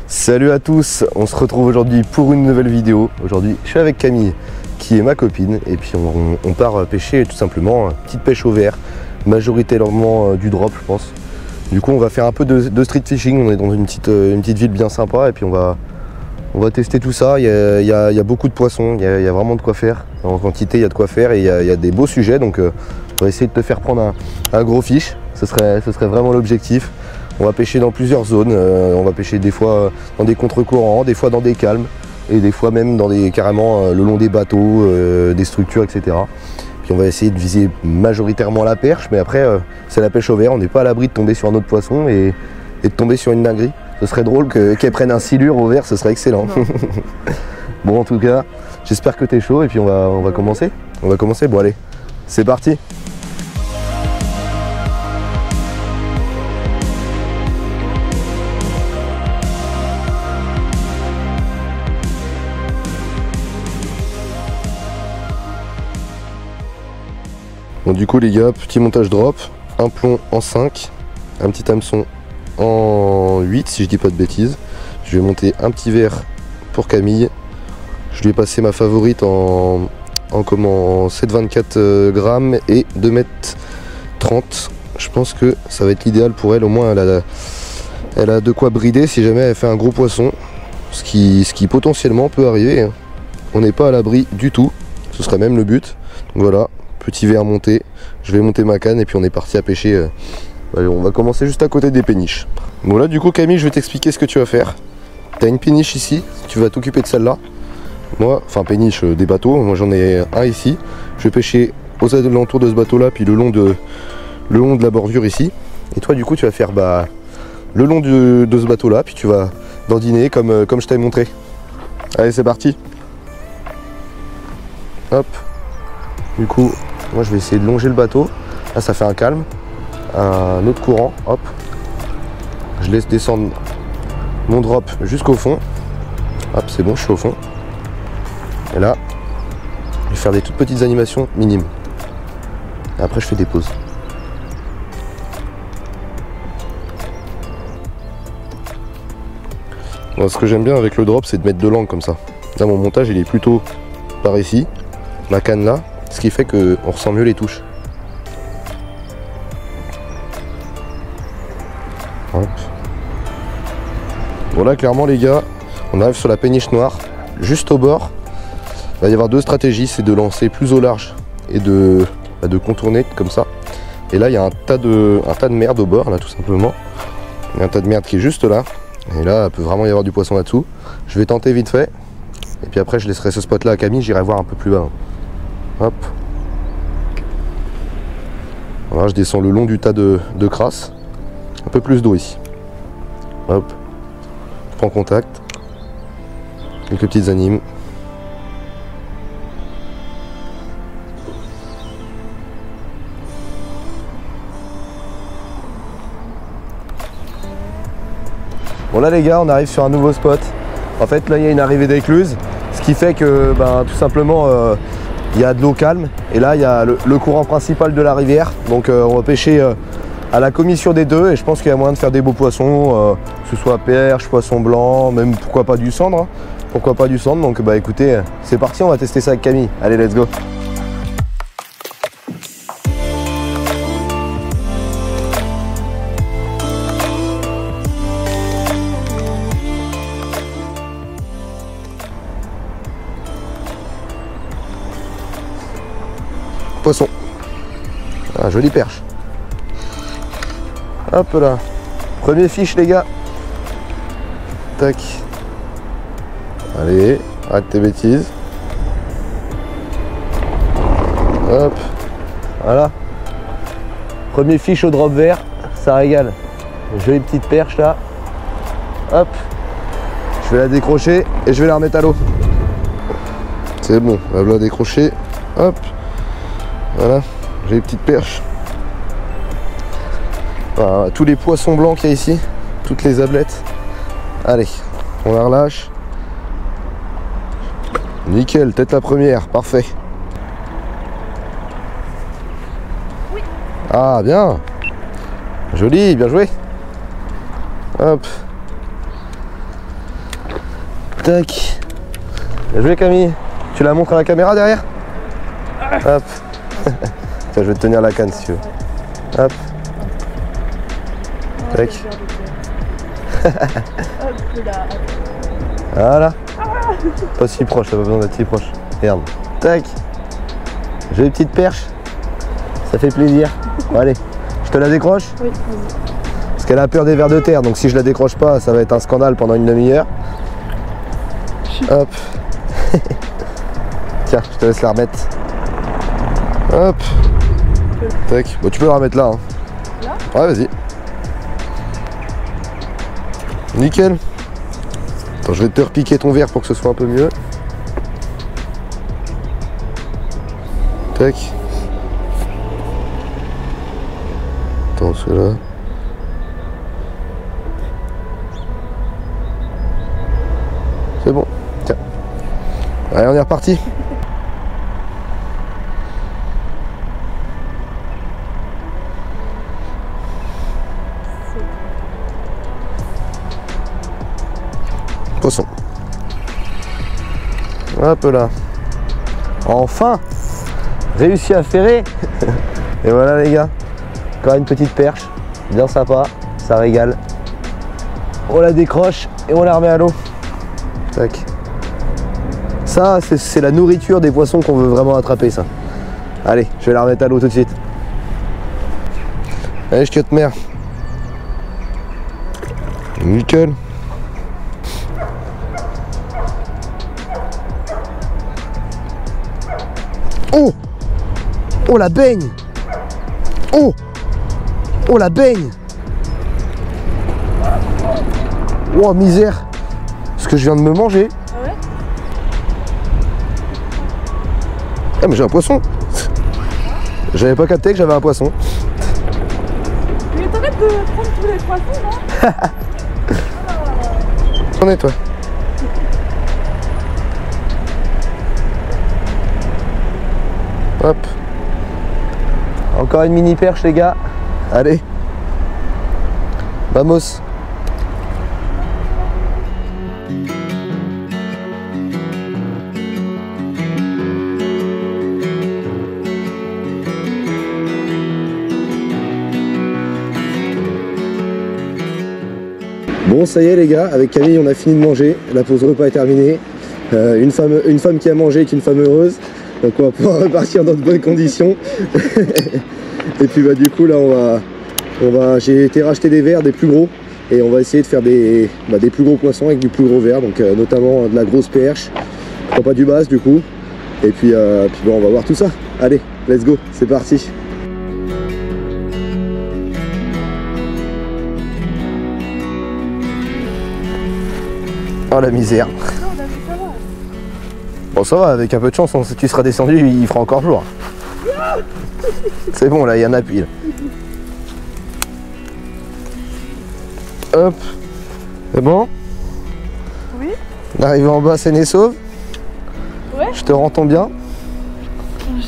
Salut à tous, on se retrouve aujourd'hui pour une nouvelle vidéo. Aujourd'hui je suis avec Camille qui est ma copine et puis on part pêcher tout simplement, petite pêche au verre, majoritairement du drop je pense. Du coup on va faire un peu de street fishing, on est dans une petite ville bien sympa et puis on va tester tout ça. Il y a beaucoup de poissons, il y a vraiment de quoi faire, en quantité il y a de quoi faire et il y a des beaux sujets, donc on va essayer de te faire prendre un gros fiche, ce serait vraiment l'objectif. On va pêcher dans plusieurs zones, on va pêcher des fois dans des contre-courants, des fois dans des calmes et des fois même dans carrément le long des bateaux, des structures, etc. Puis on va essayer de viser majoritairement la perche, mais après c'est la pêche au verre, on n'est pas à l'abri de tomber sur un autre poisson et de tomber sur une dinguerie. Ce serait drôle qu'elle prenne un silure au verre, ce serait excellent. Bon en tout cas, j'espère que tu es chaud et puis on va commencer. Bon allez, c'est parti. Bon du coup les gars, petit montage drop, un plomb en 5, un petit hameçon en 8 si je dis pas de bêtises. Je vais monter un petit verre pour Camille. Je lui ai passé ma favorite en 7,24 grammes et 2,30 m. Je pense que ça va être l'idéal pour elle, au moins elle a de quoi brider si jamais elle fait un gros poisson. Ce qui potentiellement peut arriver. On n'est pas à l'abri du tout, ce serait même le but. Donc voilà. Petit verre monté, je vais monter ma canne et puis on est parti à pêcher. Allez, on va commencer juste à côté des péniches. Bon là du coup Camille, je vais t'expliquer ce que tu vas faire. Tu as une péniche ici, tu vas t'occuper de celle-là. Moi, enfin péniche des bateaux, moi j'en ai un ici. Je vais pêcher aux alentours de ce bateau là, puis le long de la bordure ici. Et toi du coup tu vas faire le long de ce bateau là, puis tu vas dandiner comme je t'avais montré. Allez c'est parti. Hop. Du coup, moi je vais essayer de longer le bateau. Là ça fait un calme, un autre courant, hop. Je laisse descendre mon drop jusqu'au fond. Hop, c'est bon, je suis au fond. Et là, je vais faire des toutes petites animations minimes. Et après je fais des pauses. Bon, ce que j'aime bien avec le drop, c'est de mettre de l'angle comme ça. Là mon montage il est plutôt par ici, la canne là. Ce qui fait qu'on ressent mieux les touches. Hop. Bon là clairement les gars, on arrive sur la péniche noire. Juste au bord, il va y avoir deux stratégies, c'est de lancer plus au large et de contourner comme ça. Et là il y a un tas de merde au bord là tout simplement. Il y a un tas de merde qui est juste là. Et là il peut vraiment y avoir du poisson là-dessous. Je vais tenter vite fait. Et puis après je laisserai ce spot là à Camille, j'irai voir un peu plus bas. Hop. Voilà, je descends le long du tas de crasse. Un peu plus d'eau ici. Hop. Je prends contact. Quelques petites animes. Bon là les gars, on arrive sur un nouveau spot. En fait là il y a une arrivée d'écluse. Ce qui fait que tout simplement il y a de l'eau calme et là il y a le courant principal de la rivière, donc on va pêcher à la commissure des deux et je pense qu'il y a moyen de faire des beaux poissons, que ce soit perche, poisson blanc, même pourquoi pas du cendre, hein. Pourquoi pas du cendre, donc écoutez, c'est parti, on va tester ça avec Camille, allez let's go. Poisson. Ah, jolie perche. Hop là. Premier fiche les gars. Tac. Allez, arrête tes bêtises. Hop. Voilà. Premier fiche au drop vert. Ça régale. Jolie petite perche là. Hop. Je vais la décrocher et je vais la remettre à l'eau. C'est bon, on va la décrocher. Hop. Voilà, j'ai les petites perches. Voilà, tous les poissons blancs qu'il y a ici, toutes les ablettes. Allez, on la relâche. Nickel, tête la première, parfait. Oui. Ah, bien. Joli, bien joué. Hop. Tac. Bien joué Camille. Tu la montres à la caméra derrière? Hop. Tiens, je vais te tenir la canne si tu veux. Hop. Tac. Voilà. Pas si proche, t'as pas besoin d'être si proche. Regarde. Tac. J'ai une petite perche. Ça fait plaisir. Bon, allez, je te la décroche? Oui. Parce qu'elle a peur des vers de terre, donc si je la décroche pas, ça va être un scandale pendant une demi-heure. Hop. Tiens, je te laisse la remettre. Hop. Tac. Bon, tu peux la remettre là. Hein. Là? Ouais, vas-y. Nickel. Attends, je vais te repiquer ton verre pour que ce soit un peu mieux. Tac. Attends, celui-là. C'est bon. Tiens. Allez, on est reparti. Poisson. Hop là. Enfin réussi à ferrer. Et voilà les gars. Encore une petite perche. Bien sympa. Ça régale. On la décroche et on la remet à l'eau. Tac. Ça, c'est la nourriture des poissons qu'on veut vraiment attraper, ça. Allez, je vais la remettre à l'eau tout de suite. Allez, je te mère. Nickel. Oh! Oh la baigne! Oh! Oh la baigne! Oh misère! Ce que je viens de me manger. Ah ouais? Ah mais j'ai un poisson! J'avais pas capté que j'avais un poisson. Mais t'arrêtes de prendre tous les poissons, non? T'en es toi? Hop. Encore une mini perche les gars. Allez. Vamos. Bon ça y est les gars, avec Camille on a fini de manger, la pause repas est terminée. Une femme qui a mangé est une femme heureuse. Donc on va pouvoir repartir dans de bonnes conditions. Et puis bah du coup là j'ai été racheter des verres, des plus gros. Et on va essayer de faire des plus gros poissons avec du plus gros verre. Donc notamment de la grosse perche, pas du basse du coup. Et puis bon, on va voir tout ça. Allez, let's go, c'est parti. Oh la misère. Bon ça va, avec un peu de chance, si tu seras descendu, il fera encore jour. C'est bon là, il y en a pile. Hop. C'est bon? Oui. On arrive en bas saine et sauve. Ouais. Je te rends ton bien.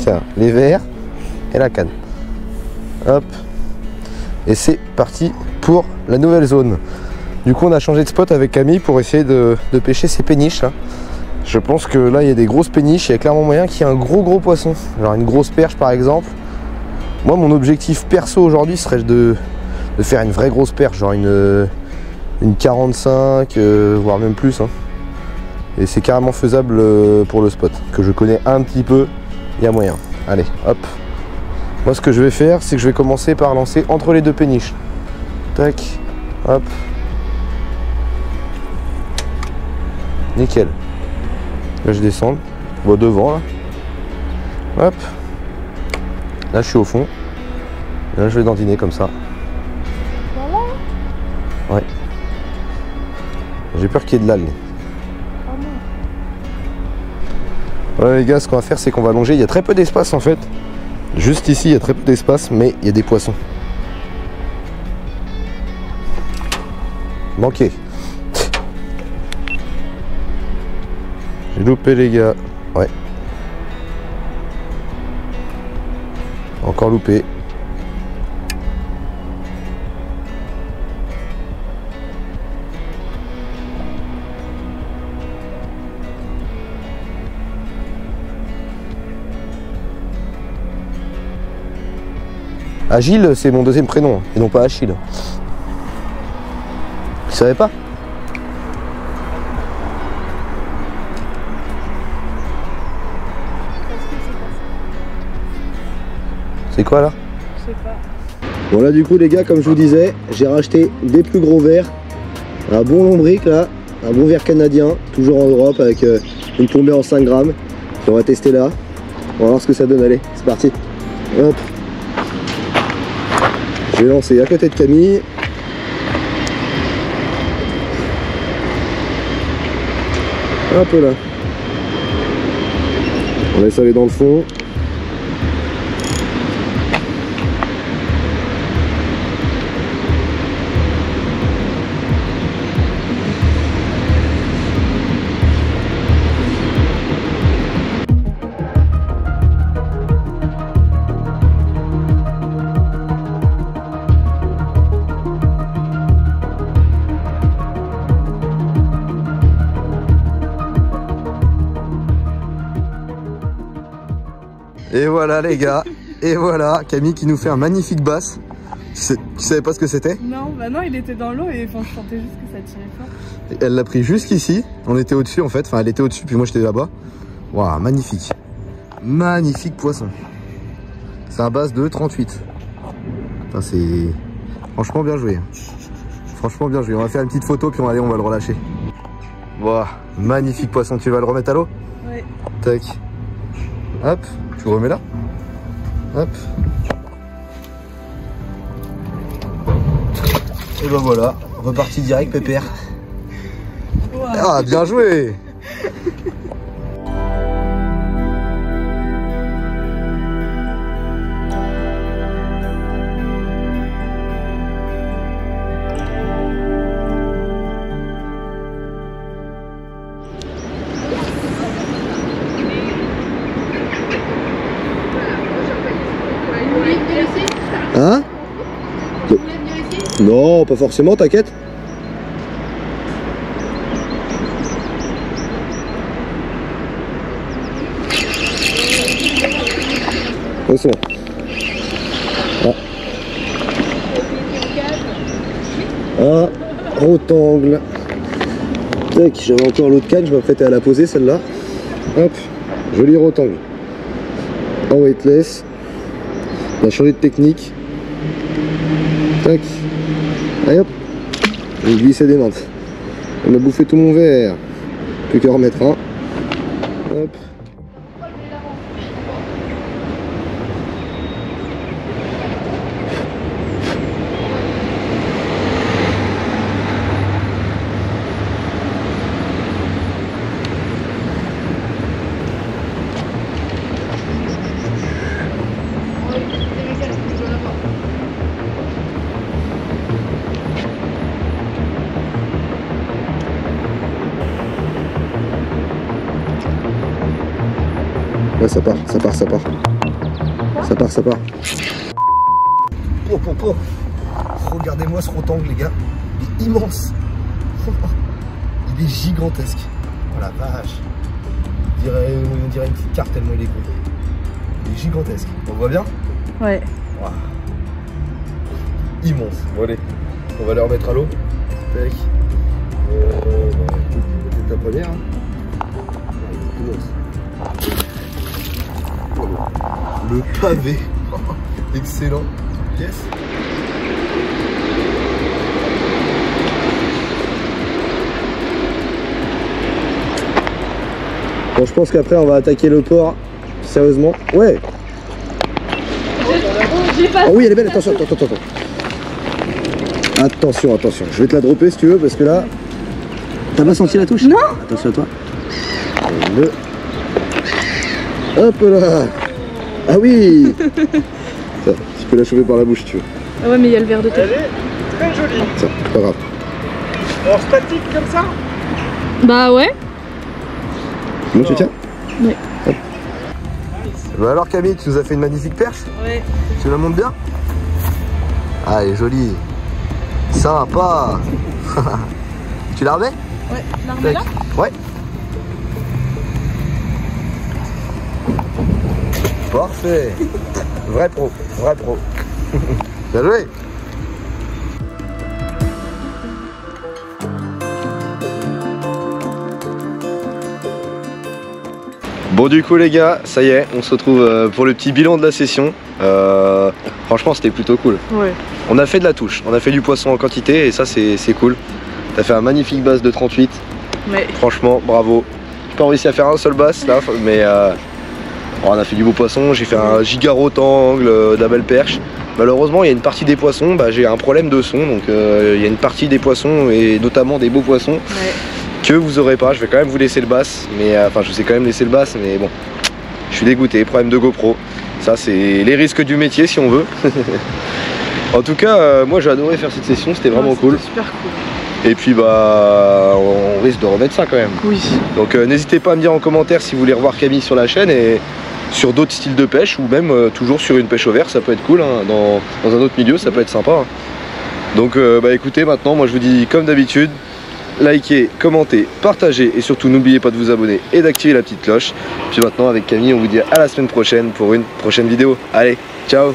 Tiens, les verres et la canne. Hop. Et c'est parti pour la nouvelle zone. Du coup on a changé de spot avec Camille pour essayer de pêcher ces péniches là. Je pense que là il y a des grosses péniches, il y a clairement moyen qu'il y ait un gros poisson. Genre une grosse perche par exemple. Moi mon objectif perso aujourd'hui serait de faire une vraie grosse perche, genre une 45, voire même plus. Hein. Et c'est carrément faisable pour le spot, que je connais un petit peu, il y a moyen. Allez, hop. Moi ce que je vais faire, c'est que je vais commencer par lancer entre les deux péniches. Tac, hop. Nickel. Là je descends, bon, devant là. Hop. Là je suis au fond. Là je vais dandiner comme ça. Ouais. J'ai peur qu'il y ait de l'algue. Ouais les gars, ce qu'on va faire c'est qu'on va longer. Il y a très peu d'espace en fait. Juste ici il y a très peu d'espace, mais il y a des poissons. Manqué. J'ai loupé les gars. Ouais. Encore loupé. Agile, c'est mon deuxième prénom, et non pas Achille. Tu savais pas? C'est quoi là? Je sais pas. Bon là du coup les gars, comme je vous disais, j'ai racheté des plus gros verres. Un bon lombric là, un bon verre canadien, toujours en Europe avec une tombée en 5 grammes. On va tester là. On va voir ce que ça donne, allez, c'est parti. Hop. Je vais lancer à côté de Camille. Un peu là. On laisse aller dans le fond. Et voilà les gars, et voilà Camille qui nous fait un magnifique bass. Tu savais pas ce que c'était? Non, bah non, il était dans l'eau et enfin, je sentais juste que ça tirait fort. Et elle l'a pris jusqu'ici, on était au-dessus en fait, enfin elle était au-dessus puis moi j'étais là-bas. Waouh, magnifique. Magnifique poisson. C'est un bass de 38. Enfin, c'est franchement bien joué. Franchement bien joué. On va faire une petite photo puis on va le relâcher. Waouh, magnifique poisson. Tu vas le remettre à l'eau? Ouais. Tac. Hop, tu le remets là. Hop. Et ben voilà, reparti direct pépère. Wow. Ah, bien joué. Hein? Non, pas forcément, t'inquiète. Attention. Ah. Un rectangle. Tac, j'avais encore l'autre canne, je m'apprêtais à la poser celle-là. Hop, joli rectangle. En weightless. On a changé de technique. Tac. Allez hop. J'ai glissé des nantes. On a bouffé tout mon verre. Plus qu'à remettre un. Hop. Ouais, ça part. Ça part. Oh. Regardez-moi ce rectangle, les gars. Il est immense. Il est gigantesque. Oh la vache. On dirait une petite carte tellement il est gros. Il est gigantesque. On voit bien? Ouais. Wow. Immense. Bon allez, on va le remettre à l'eau. Tac. Peut-être la première. Hein. Immense. Le pavé. Excellent. Yes. Bon, je pense qu'après on va attaquer le port. Sérieusement. Ouais. Oh oui, elle est belle. Attention. Attention. Je vais te la dropper si tu veux parce que là. T'as pas senti la touche? Non. Attention à toi. Hop là. Ah oui. Ça, tu peux la choper par la bouche si tu veux. Ah ouais, mais il y a le verre de terre. Elle est très jolie. Ça, pas grave. Alors statique comme ça? Bah ouais. Moi tu tiens? Ouais. Bah alors Camille, tu nous as fait une magnifique perche? Ouais. Tu la montes bien? Ah, elle est jolie. Sympa. Tu la remets? Ouais. La remets là? Ouais. Parfait. Vrai pro. Bien joué. Bon du coup les gars, ça y est, on se retrouve pour le petit bilan de la session. Franchement c'était plutôt cool. Ouais. On a fait de la touche, on a fait du poisson en quantité et ça c'est cool. T'as fait un magnifique bass de 38. Ouais. Franchement bravo. J'ai pas réussi à faire un seul bass là, mais on a fait du beau poisson. J'ai fait un giga rotangle, de la belle perche. Malheureusement il y a une partie des poissons, j'ai un problème de son, donc il y a une partie des poissons et notamment des beaux poissons. Ouais. Que vous aurez pas, je vais quand même vous laisser le bass, mais enfin je vous ai quand même laissé le bass, mais bon, je suis dégoûté, problème de GoPro, ça c'est les risques du métier si on veut. En tout cas, moi j'ai adoré faire cette session, c'était vraiment cool. Super cool. Et puis bah, on risque de remettre ça quand même. Oui. Donc n'hésitez pas à me dire en commentaire si vous voulez revoir Camille sur la chaîne et sur d'autres styles de pêche ou même toujours sur une pêche au vert, ça peut être cool, hein, dans un autre milieu, ça peut être sympa. Hein. Donc bah écoutez, maintenant moi je vous dis comme d'habitude, likez, commentez, partagez et surtout n'oubliez pas de vous abonner et d'activer la petite cloche. Puis maintenant avec Camille on vous dit à la semaine prochaine pour une prochaine vidéo. Allez, ciao!